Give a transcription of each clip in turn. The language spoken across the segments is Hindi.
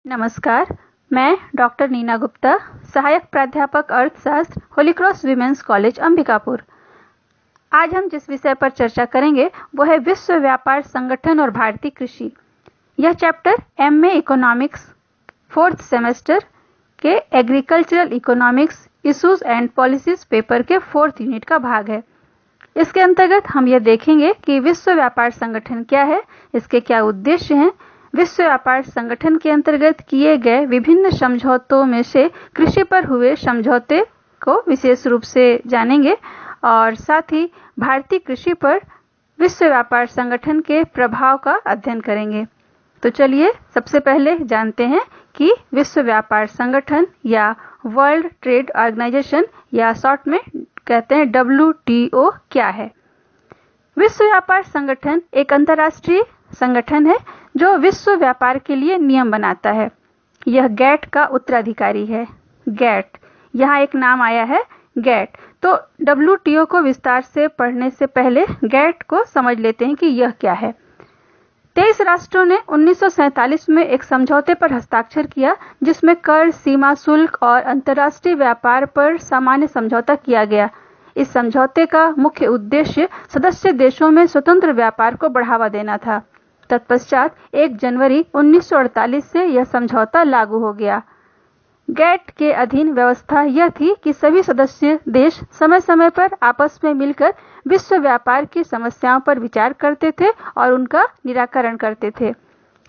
नमस्कार, मैं डॉक्टर नीना गुप्ता, सहायक प्राध्यापक अर्थशास्त्र, Holi cross women's college Ambikapur. आज हम जिस विषय पर चर्चा करेंगे वो है विश्व व्यापार संगठन और भारतीय कृषि। यह chapter MA economics 4th semester के agricultural economics issues and policies paper के 4th यूनिट का भाग है। इसके अंतर्गत हम यह देखेंगे कि विश्व व्यापार संगठन क्या है, इसके क्या उद्देश्य हैं, विश्व व्यापार संगठन के अंतर्गत किए गए विभिन्न समझौतों में से कृषि पर हुए समझौते को विशेष रूप से जानेंगे और साथ ही भारतीय कृषि पर विश्व व्यापार संगठन के प्रभाव का अध्ययन करेंगे। तो चलिए सबसे पहले जानते हैं कि विश्व व्यापार संगठन या वर्ल्ड ट्रेड ऑर्गेनाइजेशन या शॉर्ट में कहते हैं WTO क्या है। विश्व व्यापार संगठन एक अंतर्राष्ट्रीय संगठन है जो विश्व व्यापार के लिए नियम बनाता है। यह गैट का उत्तराधिकारी है। गैट, यहाँ एक नाम आया है गैट। तो WTO को विस्तार से पढ़ने से पहले गैट को समझ लेते हैं कि यह क्या है। 23 राष्ट्रों ने 1947 में एक समझौते पर हस्ताक्षर किया जिसमें कर, सीमा शुल्क और अंतर्राष्ट्रीय व्यापार पर सामान्य समझौता किया गया। इस समझौते का मुख्य उद्देश्य सदस्य देशों में स्वतंत्र व्यापार को बढ़ावा देना था। तत्पश्चात 1 जनवरी 1948 से यह समझौता लागू हो गया। गैट के अधीन व्यवस्था यह थी कि सभी सदस्य देश समय समय पर आपस में मिलकर विश्व व्यापार की समस्याओं पर विचार करते थे और उनका निराकरण करते थे।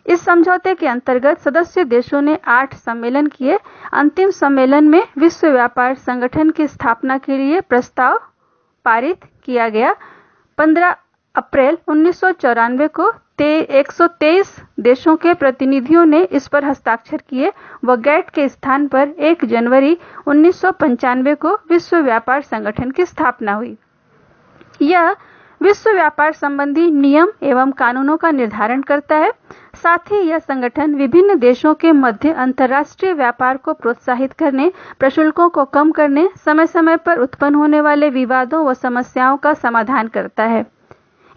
इस समझौते के अंतर्गत सदस्य देशों ने 8 सम्मेलन किए। अंतिम सम्मेलन में विश्व व्यापार संगठन की स्थापना के लिए प्रस्ताव पारित किया गया। 15 अप्रैल 1994 को 123 देशों के प्रतिनिधियों ने इस पर हस्ताक्षर किए व गैट के स्थान पर 1 जनवरी 1995 को विश्व व्यापार संगठन की स्थापना हुई। यह विश्व व्यापार संबंधी नियम एवं कानूनों का निर्धारण करता है। साथ ही यह संगठन विभिन्न देशों के मध्य अंतर्राष्ट्रीय व्यापार को प्रोत्साहित करने, प्रशुल्कों को कम करने, समय समय पर उत्पन्न होने वाले विवादों व समस्याओं का समाधान करता है।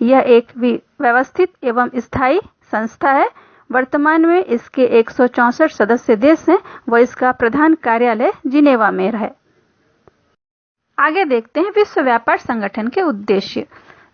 यह एक व्यवस्थित एवं स्थायी संस्था है। वर्तमान में इसके 164 सदस्य देश हैं व इसका प्रधान कार्यालय जिनेवा में है। आगे देखते हैं विश्व व्यापार संगठन के उद्देश्य।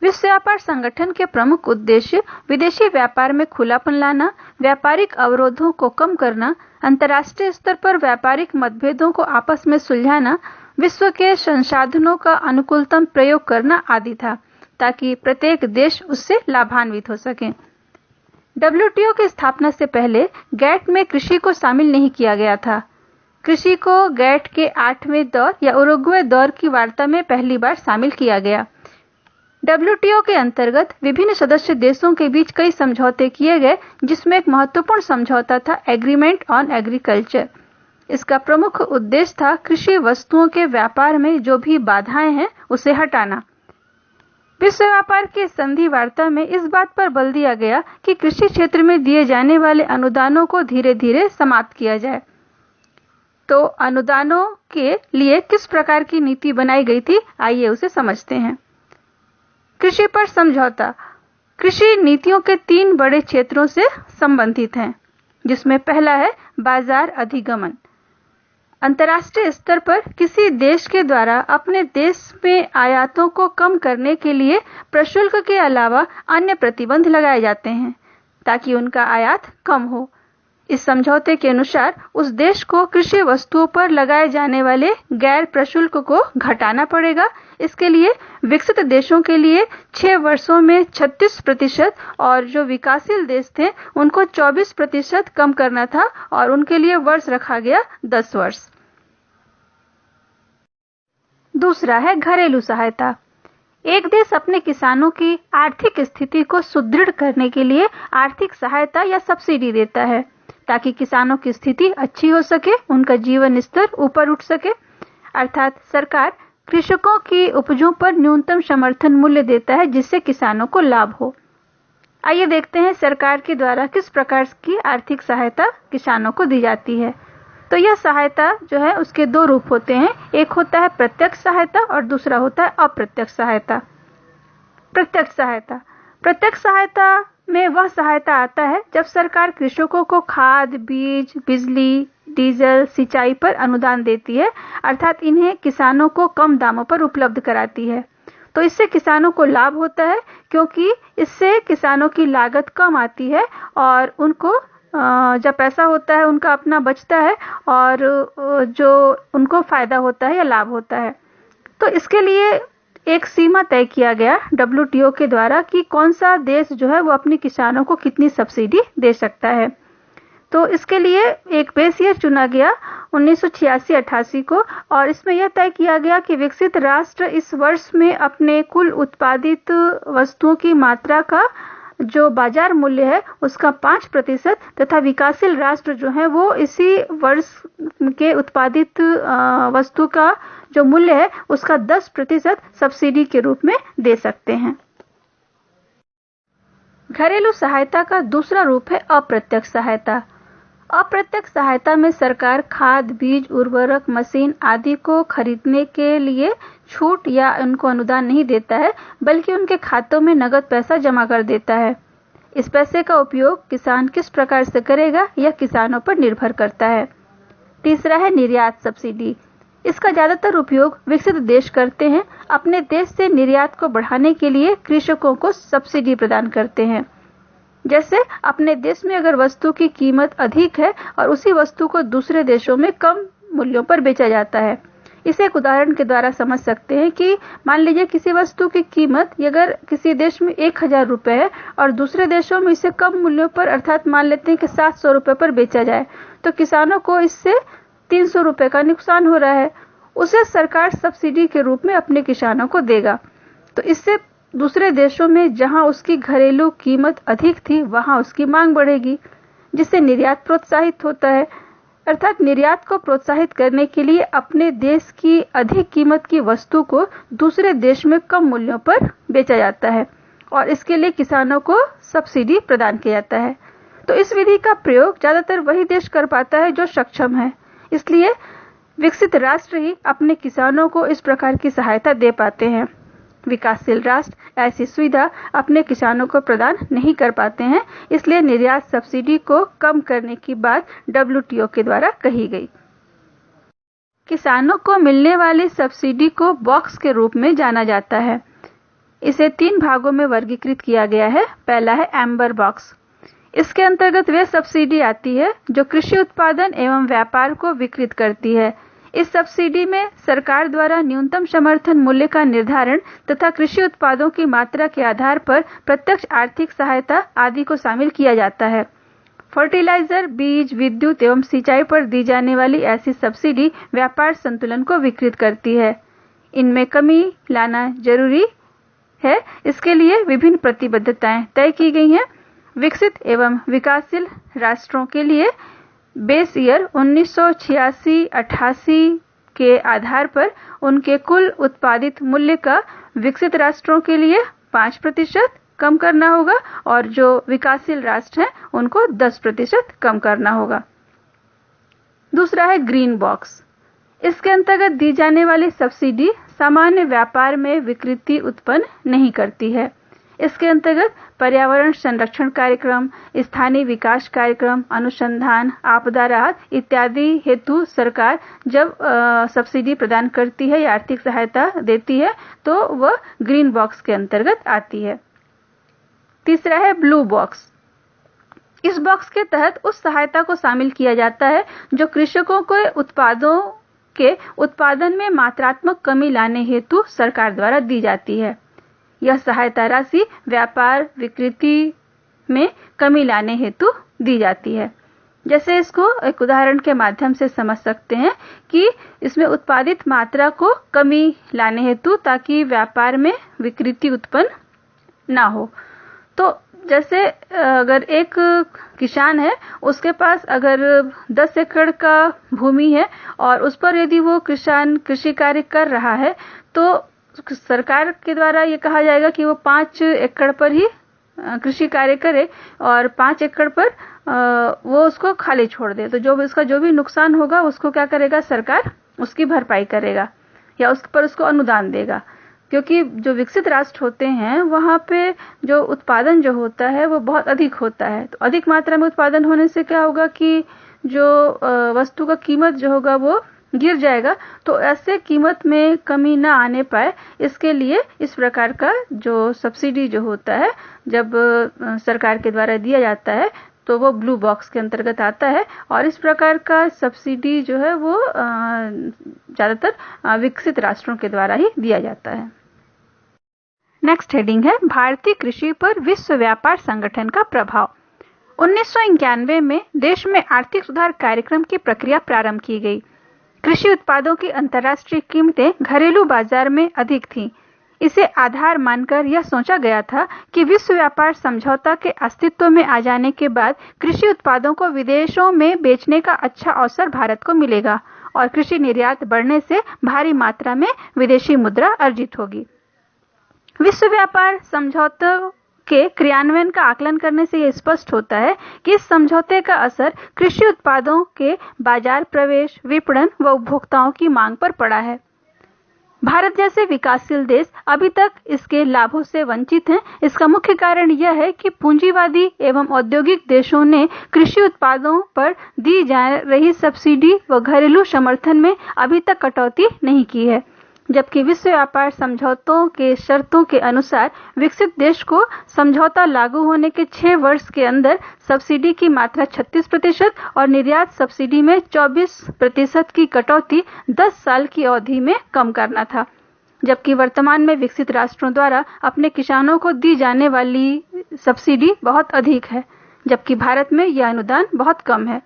विश्व व्यापार संगठन के प्रमुख उद्देश्य विदेशी व्यापार में खुलापन लाना, व्यापारिक अवरोधों को कम करना, अंतर्राष्ट्रीय स्तर पर व्यापारिक मतभेदों को आपस में सुलझाना, विश्व के संसाधनों का अनुकूलतम प्रयोग करना आदि था ताकि प्रत्येक देश उससे लाभान्वित हो सके। WTO की स्थापना से पहले गैट में कृषि को शामिल नहीं किया गया था। कृषि को गैट के 8वें दौर या उरुग्वे दौर की वार्ता में पहली बार शामिल किया गया। WTO के अंतर्गत विभिन्न सदस्य देशों के बीच कई समझौते किए गए जिसमें एक महत्वपूर्ण समझौता था एग्रीमेंट ऑन एग्रीकल्चर। इसका प्रमुख उद्देश्य था कृषि वस्तुओं के व्यापार में जो भी बाधाएं हैं उसे हटाना। विश्व व्यापार की संधि वार्ता में इस बात पर बल दिया गया कि कृषि क्षेत्र में दिए जाने वाले अनुदानों को धीरे धीरे समाप्त किया जाए। तो अनुदानों के लिए किस प्रकार की नीति बनाई गई थी, आइए उसे समझते हैं। कृषि पर समझौता कृषि नीतियों के 3 बड़े क्षेत्रों से संबंधित हैं, जिसमें पहला है बाजार अधिगमन। अंतर्राष्ट्रीय स्तर पर किसी देश के द्वारा अपने देश में आयातों को कम करने के लिए प्रशुल्क के अलावा अन्य प्रतिबंध लगाए जाते हैं ताकि उनका आयात कम हो। इस समझौते के अनुसार उस देश को कृषि वस्तुओं पर लगाए जाने वाले गैर प्रशुल्क को घटाना पड़ेगा। इसके लिए विकसित देशों के लिए 6 वर्षों में 36% और जो विकासशील देश थे उनको 24% कम करना था और उनके लिए वर्ष रखा गया 10 वर्ष। दूसरा है घरेलू सहायता। एक देश अपने किसानों की आर्थिक स्थिति को सुदृढ़ करने के लिए आर्थिक सहायता या सब्सिडी देता है ताकि किसानों की स्थिति अच्छी हो सके, उनका जीवन स्तर ऊपर उठ सके। अर्थात सरकार कृषकों की उपजों पर न्यूनतम समर्थन मूल्य देता है जिससे किसानों को लाभ हो। आइए देखते हैं सरकार के द्वारा किस प्रकार की आर्थिक सहायता किसानों को दी जाती है। तो यह सहायता जो है उसके 2 रूप होते हैं, एक होता है प्रत्यक्ष सहायता और दूसरा होता है अप्रत्यक्ष सहायता। प्रत्यक्ष सहायता में वह सहायता आता है जब सरकार कृषकों को खाद, बीज, बिजली, डीजल, सिंचाई पर अनुदान देती है, अर्थात इन्हें किसानों को कम दामों पर उपलब्ध कराती है। तो इससे किसानों को लाभ होता है क्योंकि इससे किसानों की लागत कम आती है और उनको जब पैसा होता है उनका अपना बचता है और जो उनको फायदा होता है या लाभ होता है। तो इसके लिए एक सीमा तय किया गया WTO के द्वारा कि कौन सा देश जो है वो अपने किसानों को कितनी सब्सिडी दे सकता है। तो इसके लिए एक बेस ईयर चुना गया 1986-88 को और इसमें यह तय किया गया कि विकसित राष्ट्र इस वर्ष में अपने कुल उत्पादित वस्तुओं की मात्रा का जो बाजार मूल्य है उसका 5% तथा विकासशील राष्ट्र जो है वो इसी वर्ष के उत्पादित वस्तु का जो मूल्य है उसका 10% सब्सिडी के रूप में दे सकते हैं। घरेलू सहायता का दूसरा रूप है अप्रत्यक्ष सहायता। अप्रत्यक्ष सहायता में सरकार खाद, बीज, उर्वरक, मशीन आदि को खरीदने के लिए छूट या उनको अनुदान नहीं देता है, बल्कि उनके खातों में नगद पैसा जमा कर देता है। इस पैसे का उपयोग किसान किस प्रकार से करेगा यह किसानों पर निर्भर करता है। तीसरा है निर्यात सब्सिडी। इसका ज्यादातर उपयोग विकसित देश करते हैं, अपने देश से निर्यात को बढ़ाने के लिए कृषकों को सब्सिडी प्रदान करते हैं। जैसे अपने देश में अगर वस्तु की कीमत अधिक है और उसी वस्तु को दूसरे देशों में कम मूल्यों पर बेचा जाता है। इसे एक उदाहरण के द्वारा समझ सकते हैं कि मान लीजिए किसी वस्तु की कीमत अगर किसी देश में 1000 रुपए है और दूसरे देशों में इसे कम मूल्यों पर अर्थात मान लेते हैं कि 700 रुपए पर बेचा जाए, तो किसानों को इससे 300 रुपए का नुकसान हो रहा है। उसे सरकार सब्सिडी के रूप में अपने किसानों को देगा। तो इससे दूसरे देशों में जहां उसकी घरेलू कीमत अधिक थी वहां उसकी मांग बढ़ेगी, जिससे निर्यात प्रोत्साहित होता है। अर्थात निर्यात को प्रोत्साहित करने के लिए अपने देश की अधिक कीमत की वस्तु को दूसरे देश में कम मूल्यों पर बेचा जाता है और इसके लिए किसानों को सब्सिडी प्रदान किया जाता है। तो इस विधि का प्रयोग ज्यादातर वही देश कर पाता है जो सक्षम है। इसलिए विकसित राष्ट्र ही अपने किसानों को इस प्रकार की सहायता दे पाते हैं। विकासशील राष्ट्र ऐसी सुविधा अपने किसानों को प्रदान नहीं कर पाते हैं, इसलिए निर्यात सब्सिडी को कम करने की बात WTO के द्वारा कही गई। किसानों को मिलने वाली सब्सिडी को बॉक्स के रूप में जाना जाता है। इसे 3 भागों में वर्गीकृत किया गया है। पहला है एम्बर बॉक्स। इसके अंतर्गत वे सब्सिडी आती है जो कृषि उत्पादन एवं व्यापार को विकृत करती है। इस सब्सिडी में सरकार द्वारा न्यूनतम समर्थन मूल्य का निर्धारण तथा कृषि उत्पादों की मात्रा के आधार पर प्रत्यक्ष आर्थिक सहायता आदि को शामिल किया जाता है। फर्टिलाइजर, बीज, विद्युत एवं सिंचाई पर दी जाने वाली ऐसी सब्सिडी व्यापार संतुलन को विकृत करती है। इनमें कमी लाना जरूरी है। इसके लिए विभिन्न प्रतिबद्धताएं तय की गई हैं। विकसित एवं विकासशील राष्ट्रों के लिए बेस ईयर 1986-88 के आधार पर उनके कुल उत्पादित मूल्य का विकसित राष्ट्रों के लिए 5% कम करना होगा और जो विकासशील राष्ट्र हैं उनको 10% कम करना होगा। दूसरा है ग्रीन बॉक्स। इसके अंतर्गत दी जाने वाली सब्सिडी सामान्य व्यापार में विकृति उत्पन्न नहीं करती है। इसके अंतर्गत पर्यावरण संरक्षण कार्यक्रम, स्थानीय विकास कार्यक्रम, अनुसंधान, आपदा राहत इत्यादि हेतु सरकार जब सब्सिडी प्रदान करती है या आर्थिक सहायता देती है तो वह ग्रीन बॉक्स के अंतर्गत आती है। तीसरा है ब्लू बॉक्स। इस बॉक्स के तहत उस सहायता को शामिल किया जाता है जो कृषकों को उत्पादों के उत्पादन में मात्रात्मक कमी लाने हेतु सरकार द्वारा दी जाती है। यह सहायता राशि व्यापार विकृति में कमी लाने हेतु दी जाती है। जैसे इसको एक उदाहरण के माध्यम से समझ सकते हैं कि इसमें उत्पादित मात्रा को कमी लाने हेतु ताकि व्यापार में विकृति उत्पन्न ना हो। तो जैसे अगर एक किसान है, उसके पास अगर 10 एकड़ का भूमि है और उस पर यदि वो किसान कृषि कार्य कर रहा है तो सरकार के द्वारा ये कहा जाएगा कि वो 5 एकड़ पर ही कृषि कार्य करे और 5 एकड़ पर वो उसको खाली छोड़ दे। तो जो उसका जो भी नुकसान होगा उसको क्या करेगा, सरकार उसकी भरपाई करेगा या उस पर उसको अनुदान देगा। क्योंकि जो विकसित राष्ट्र होते हैं वहाँ पे जो उत्पादन जो होता है वो बहुत अधिक होता है। तो अधिक मात्रा में उत्पादन होने से क्या होगा कि जो वस्तु का कीमत जो होगा वो गिर जाएगा। तो ऐसे कीमत में कमी ना आने पाए, इसके लिए इस प्रकार का जो सब्सिडी जो होता है जब सरकार के द्वारा दिया जाता है तो वो ब्लू बॉक्स के अंतर्गत आता है। और इस प्रकार का सब्सिडी जो है वो ज्यादातर विकसित राष्ट्रों के द्वारा ही दिया जाता है। नेक्स्ट हेडिंग है भारतीय कृषि पर विश्व व्यापार संगठन का प्रभाव। 1991 में देश में आर्थिक सुधार कार्यक्रम की प्रक्रिया प्रारंभ की गई। कृषि उत्पादों की अंतर्राष्ट्रीय कीमतें घरेलू बाजार में अधिक थीं। इसे आधार मानकर यह सोचा गया था कि विश्व व्यापार समझौता के अस्तित्व में आ जाने के बाद कृषि उत्पादों को विदेशों में बेचने का अच्छा अवसर भारत को मिलेगा और कृषि निर्यात बढ़ने से भारी मात्रा में विदेशी मुद्रा अर्जित होगी। विश्व व्यापार समझौते के क्रियान्वयन का आकलन करने से यह स्पष्ट होता है कि इस समझौते का असर कृषि उत्पादों के बाजार प्रवेश, विपणन व उपभोक्ताओं की मांग पर पड़ा है। भारत जैसे विकासशील देश अभी तक इसके लाभों से वंचित हैं। इसका मुख्य कारण यह है कि पूंजीवादी एवं औद्योगिक देशों ने कृषि उत्पादों पर दी जा रही सब्सिडी व घरेलू समर्थन में अभी तक कटौती नहीं की है, जबकि विश्व व्यापार समझौतों के शर्तों के अनुसार विकसित देश को समझौता लागू होने के 6 वर्ष के अंदर सब्सिडी की मात्रा 36% और निर्यात सब्सिडी में 24% की कटौती 10 साल की अवधि में कम करना था, जबकि वर्तमान में विकसित राष्ट्रों द्वारा अपने किसानों को दी जाने वाली सब्सिडी बहुत अधिक है, जबकि भारत में यह अनुदान बहुत कम है।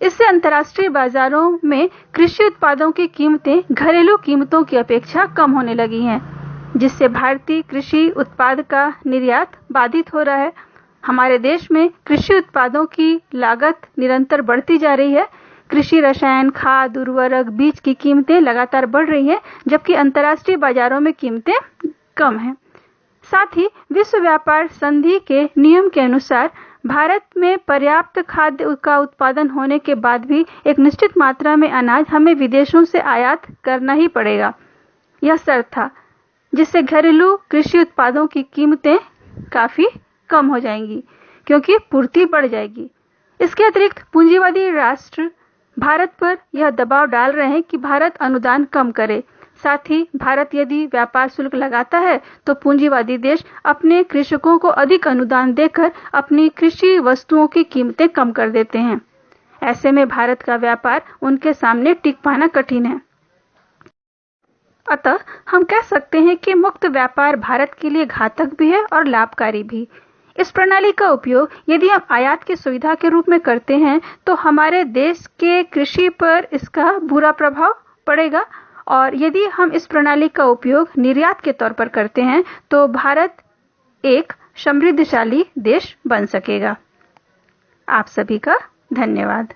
इससे अंतर्राष्ट्रीय बाजारों में कृषि उत्पादों की कीमतें घरेलू कीमतों की अपेक्षा कम होने लगी हैं, जिससे भारतीय कृषि उत्पाद का निर्यात बाधित हो रहा है। हमारे देश में कृषि उत्पादों की लागत निरंतर बढ़ती जा रही है। कृषि रसायन, खाद, उर्वरक, बीज की कीमतें लगातार बढ़ रही हैं, जबकि अंतर्राष्ट्रीय बाजारों में कीमतें कम हैं। साथ ही विश्व व्यापार संधि के नियम के अनुसार भारत में पर्याप्त खाद्य का उत्पादन होने के बाद भी एक निश्चित मात्रा में अनाज हमें विदेशों से आयात करना ही पड़ेगा। यह शर्त था, जिससे घरेलू कृषि उत्पादों की कीमतें काफी कम हो जाएंगी क्योंकि पूर्ति बढ़ जाएगी। इसके अतिरिक्त पूंजीवादी राष्ट्र भारत पर यह दबाव डाल रहे हैं कि भारत अनुदान कम करे। साथ ही भारत यदि व्यापार शुल्क लगाता है तो पूंजीवादी देश अपने कृषकों को अधिक अनुदान देकर अपनी कृषि वस्तुओं की कीमतें कम कर देते हैं। ऐसे में भारत का व्यापार उनके सामने टिक पाना कठिन है। अतः हम कह सकते हैं कि मुक्त व्यापार भारत के लिए घातक भी है और लाभकारी भी। इस प्रणाली का उपयोग यदि हम आयात की सुविधा के रूप में करते हैं तो हमारे देश के कृषि पर इसका बुरा प्रभाव पड़ेगा, और यदि हम इस प्रणाली का उपयोग निर्यात के तौर पर करते हैं तो भारत एक समृद्धशाली देश बन सकेगा। आप सभी का धन्यवाद।